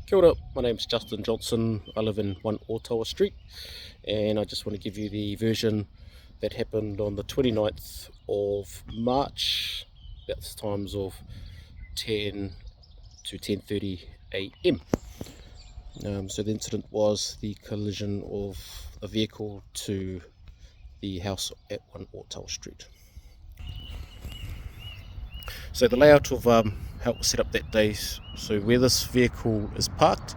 Kia ora, my name's Justin Johnson. I live in 1 Otawa Street, and I just want to give you the version that happened on the 29th of March, about the times of 10 to 10:30 a.m. So the incident was the collision of a vehicle to the house at 1 Otawa Street. So the layout of how it was set up that day, so where this vehicle is parked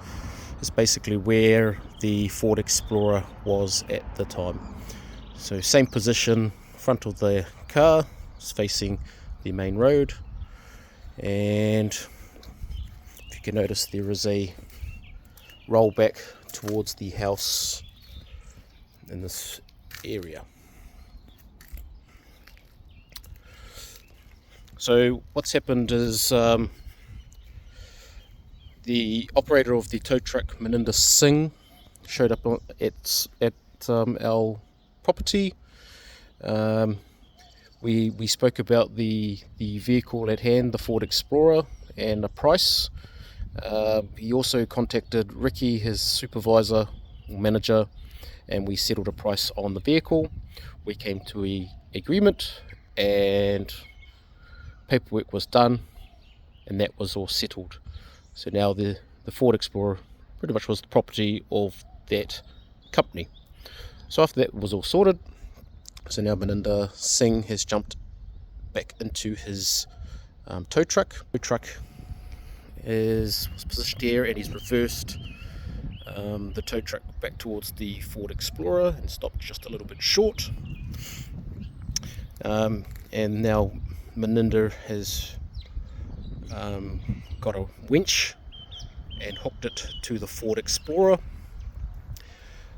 is basically where the Ford Explorer was at the time. So same position, front of the car is facing the main road, and if you can notice there is a rollback towards the house in this area. So what's happened is the operator of the tow truck, Meninda Singh, showed up at our property. We spoke about the vehicle at hand, the Ford Explorer, and the price. He also contacted Ricky, his supervisor or manager, and we settled a price on the vehicle. We came to an agreement and paperwork was done, and that was all settled. So now the Ford Explorer pretty much was the property of that company. So after that was all sorted, so now Meninda Singh has jumped back into his tow truck. The truck was positioned here, and he's reversed the tow truck back towards the Ford Explorer and stopped just a little bit short. And now Meninda has got a winch and hooked it to the Ford Explorer.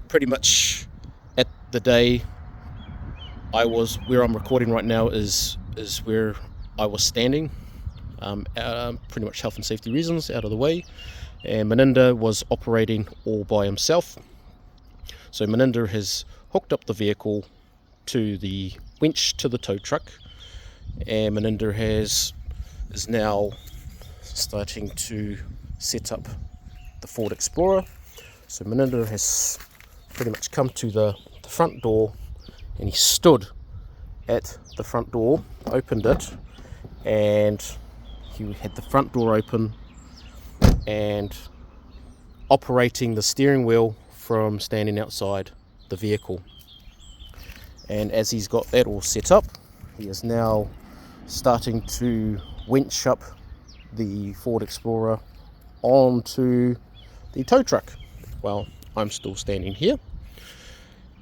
Pretty much at the day where I'm recording right now is where I was standing. Pretty much health and safety reasons out of the way, and Meninda was operating all by himself. So Meninda has hooked up the vehicle to the winch to the tow truck, and Meninda is now starting to set up the Ford Explorer. So Meninda has pretty much come to the front door, and he stood at the front door, opened it, and he had the front door open and operating the steering wheel from standing outside the vehicle. And as he's got that all set up, he is now starting to winch up the Ford Explorer onto the tow truck. Well, I'm still standing here.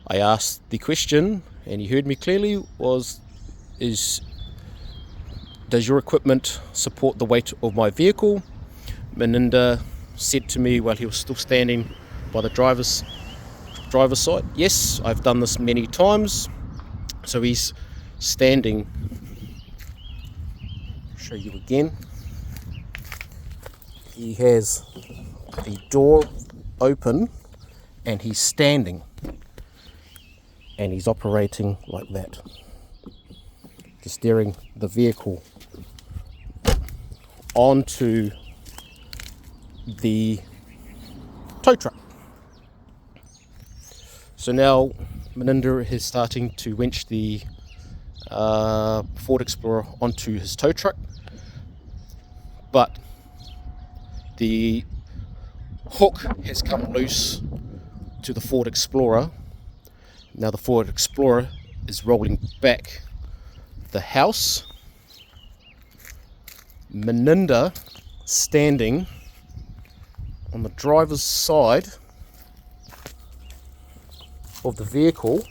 I asked the question, and he heard me clearly, does your equipment support the weight of my vehicle? Meninda said to me while he was still standing by the driver's side, yes, I've done this many times. So he's standing. I'll show you again. He has the door open and he's standing, and he's operating like that, just steering the vehicle onto the tow truck. So now Meninda is starting to winch the Ford Explorer onto his tow truck, but the hook has come loose to the Ford Explorer. Now the Ford Explorer is rolling back the house. Meninda, standing on the driver's side of the vehicle,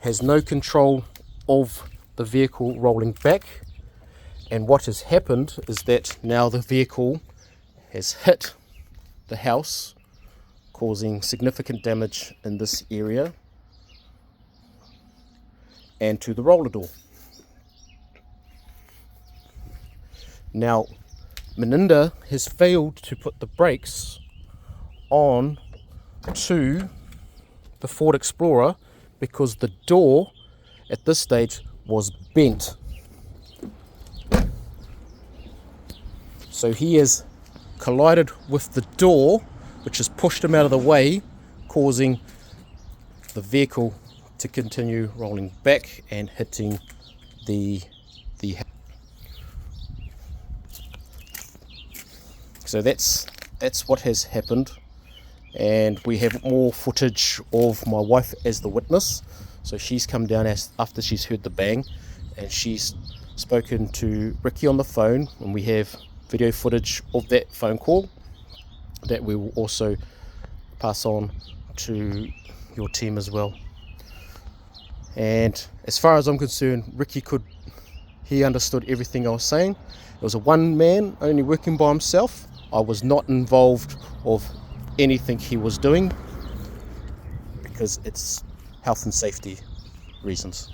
has no control of the vehicle rolling back, and what has happened is that now the vehicle has hit the house, causing significant damage in this area and to the roller door. Now Meninda has failed to put the brakes on to the Ford Explorer because the door at this stage was bent. So he has collided with the door, which has pushed him out of the way, causing the vehicle to continue rolling back and hitting the so that's what has happened. And we have more footage of my wife as the witness. So she's come down after she's heard the bang, and she's spoken to Ricky on the phone, and we have video footage of that phone call that we will also pass on to your team as well. And as far as I'm concerned, Ricky he understood everything I was saying. It was a one man only working by himself. I was not involved of anything he was doing because it's health and safety reasons.